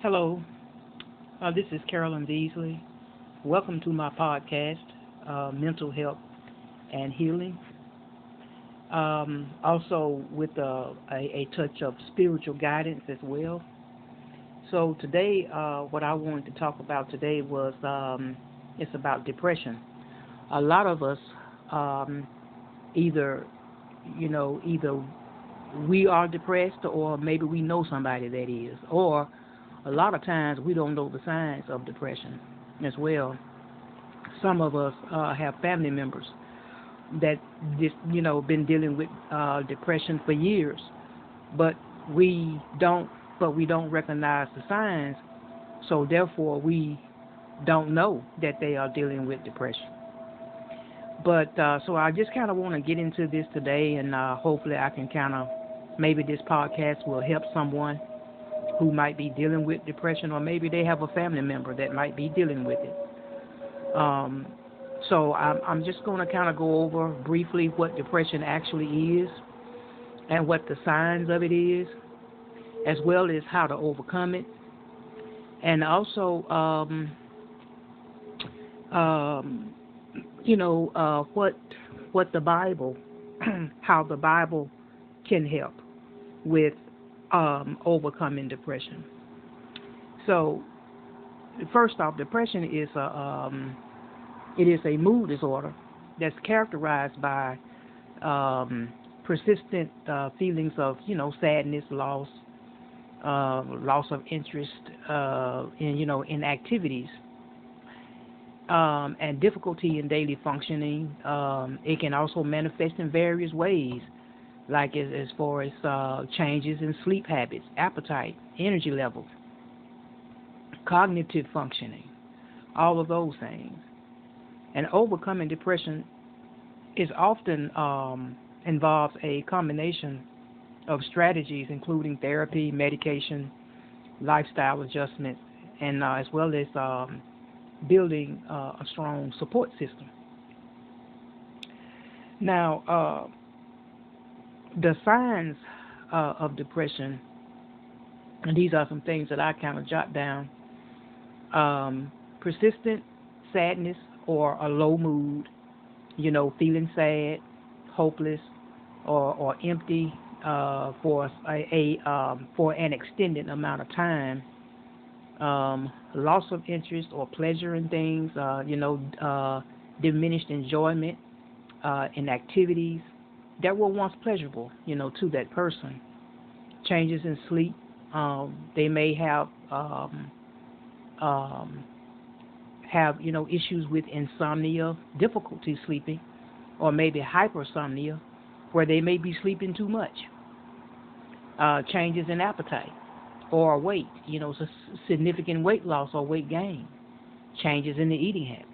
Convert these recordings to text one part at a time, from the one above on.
Hello, this is Carolyn Beasley. Welcome to my podcast, Mental Health and Healing. Also, with a touch of spiritual guidance as well. So, today, what I wanted to talk about today was it's about depression. A lot of us um, either, either we are depressed or maybe we know somebody that is, or a lot of times we don't know the signs of depression as well. Some of us have family members that just been dealing with depression for years, but we don't we don't recognize the signs, so therefore we don't know that they are dealing with depression. But so I just kind of want to get into this today, and hopefully I can kind of maybe this podcast will help someone who might be dealing with depression, or maybe they have a family member that might be dealing with it. Um, so I'm just going to kind of go over briefly what depression actually is and what the signs of it is, as well as how to overcome it, and also, um, what the Bible, how the Bible can help with overcoming depression. So first off, depression is it is a mood disorder that's characterized by persistent feelings of sadness, loss of interest in in activities, and difficulty in daily functioning. It can also manifest in various ways, like as far as changes in sleep habits, appetite, energy levels, cognitive functioning, all of those things. And overcoming depression is often involves a combination of strategies, including therapy, medication, lifestyle adjustment, and as well as building a strong support system. Now, the signs of depression, and these are some things that I kind of jot down: persistent sadness or a low mood, feeling sad, hopeless, or empty for for an extended amount of time. Loss of interest or pleasure in things, diminished enjoyment in activities that were once pleasurable, to that person. Changes in sleep. They may um, have issues with insomnia, difficulty sleeping, or maybe hypersomnia, where they may be sleeping too much. Changes in appetite or weight, so significant weight loss or weight gain. Changes in the eating habits,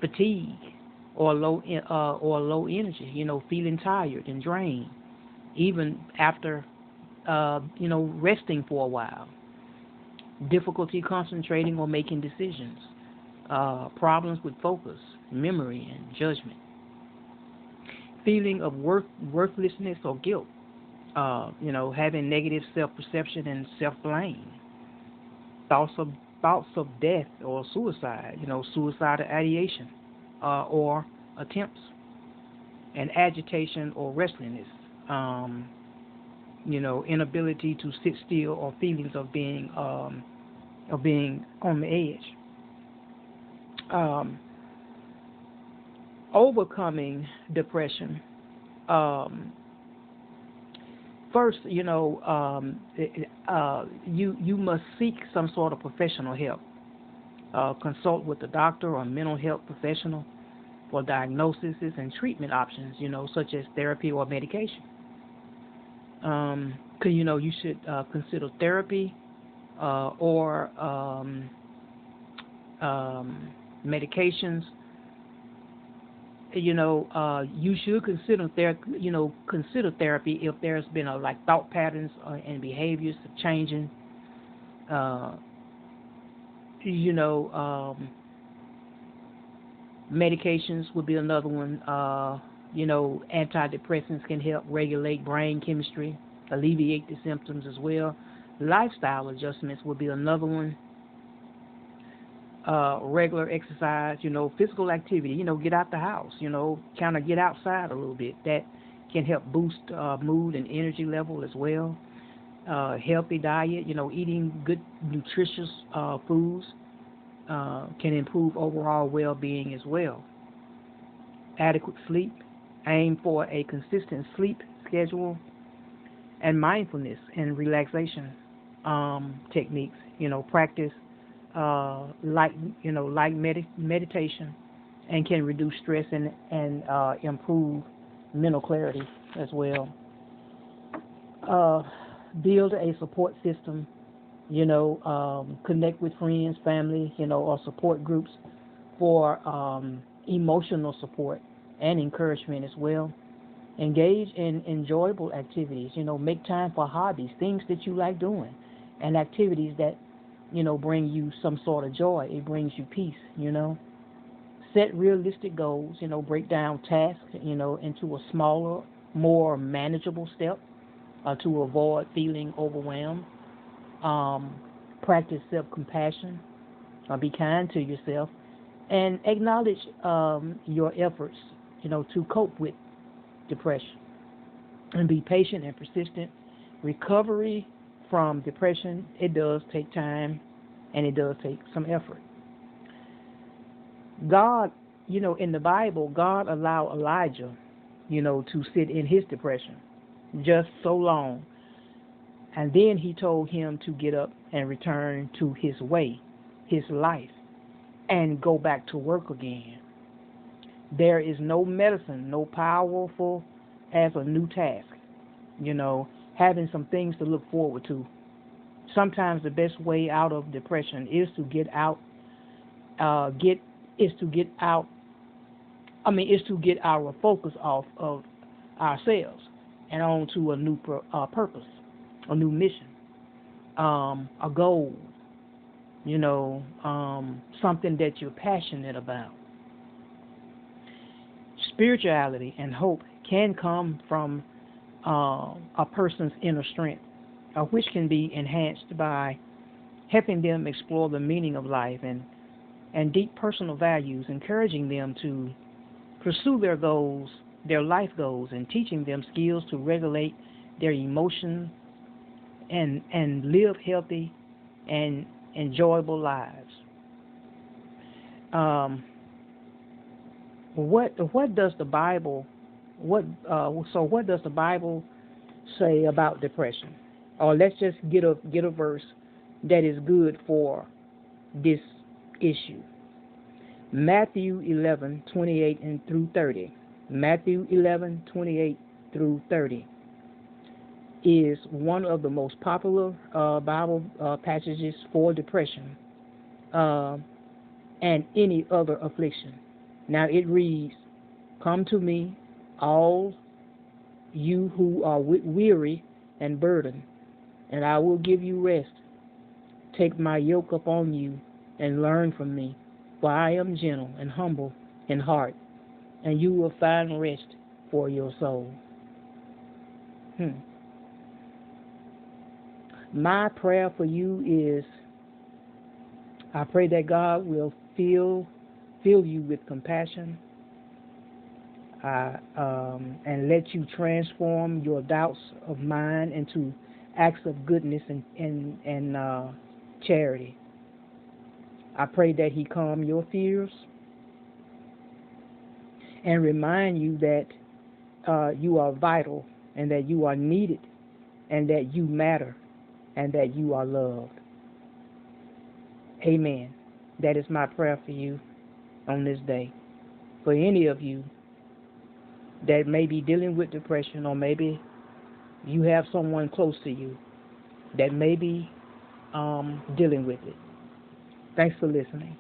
fatigue or low energy, feeling tired and drained, even after resting for a while. Difficulty concentrating or making decisions. Problems with focus, memory, and judgment. Feeling of worthlessness or guilt. Having negative self-perception and self-blame. Thoughts of thoughts of death or suicide. Suicidal ideation or attempts, and agitation or restlessness. Um, Inability to sit still or feelings of being on the edge. Um, Overcoming depression. Um, First, you must seek some sort of professional help. Consult with a doctor or mental health professional for diagnoses and treatment options, such as therapy or medication. 'Cause, you should consider therapy or um, medications. You should consider consider therapy if there's been a like thought patterns and behaviors changing. Uh, you know, Medications would be another one. Antidepressants can help regulate brain chemistry, alleviate the symptoms as well. Lifestyle adjustments would be another one. Regular exercise, physical activity, get out the house, kind of get outside a little bit. That can help boost mood and energy level as well. Healthy diet, eating good, nutritious foods can improve overall well being as well. Adequate sleep, aim for a consistent sleep schedule, and mindfulness and relaxation techniques. Practice like meditation, and can reduce stress and improve mental clarity as well. Uh, Build a support system. Connect with friends, family, or support groups for emotional support and encouragement as well. Engage in enjoyable activities. Make time for hobbies, things that you like doing, and activities that bring you some sort of joy. It brings you peace. Set realistic goals. Break down tasks, into a smaller, more manageable step to avoid feeling overwhelmed. Um, Practice self-compassion. Be kind to yourself and acknowledge your efforts, to cope with depression. And be patient and persistent. Recovery from depression, it does take time and it does take some effort. God, in the Bible, God allowed Elijah, to sit in his depression just so long. And then he told him to get up and return to his way, his life, and go back to work again. There is no medicine, no powerful as a new task, having some things to look forward to. Sometimes the best way out of depression is to get out, get is to get out. Is to get our focus off of ourselves and on to a new purpose, a new mission, a goal. Something that you're passionate about. Spirituality and hope can come from a person's inner strength, which can be enhanced by helping them explore the meaning of life and deep personal values, encouraging them to pursue their goals, their life goals, and teaching them skills to regulate their emotions and live healthy and enjoyable lives. Um, what does the Bible what does the Bible say about depression? Or let's just get a verse that is good for this issue. Matthew 11:28 and through 30. Matthew 11:28 through 30 is one of the most popular Bible passages for depression uh, and any other affliction. Now it reads, "Come to me, all you who are weary and burdened, and I will give you rest. Take my yoke upon you and learn from me, for I am gentle and humble in heart, and you will find rest for your soul." My prayer for you is, I pray that God will fill you with compassion and let you transform your doubts of mind into acts of goodness and charity. I pray that He calm your fears and remind you that you are vital and that you are needed and that you matter and that you are loved. Amen. That is my prayer for you on this day. For any of you that may be dealing with depression, or maybe you have someone close to you that may be dealing with it. Thanks for listening.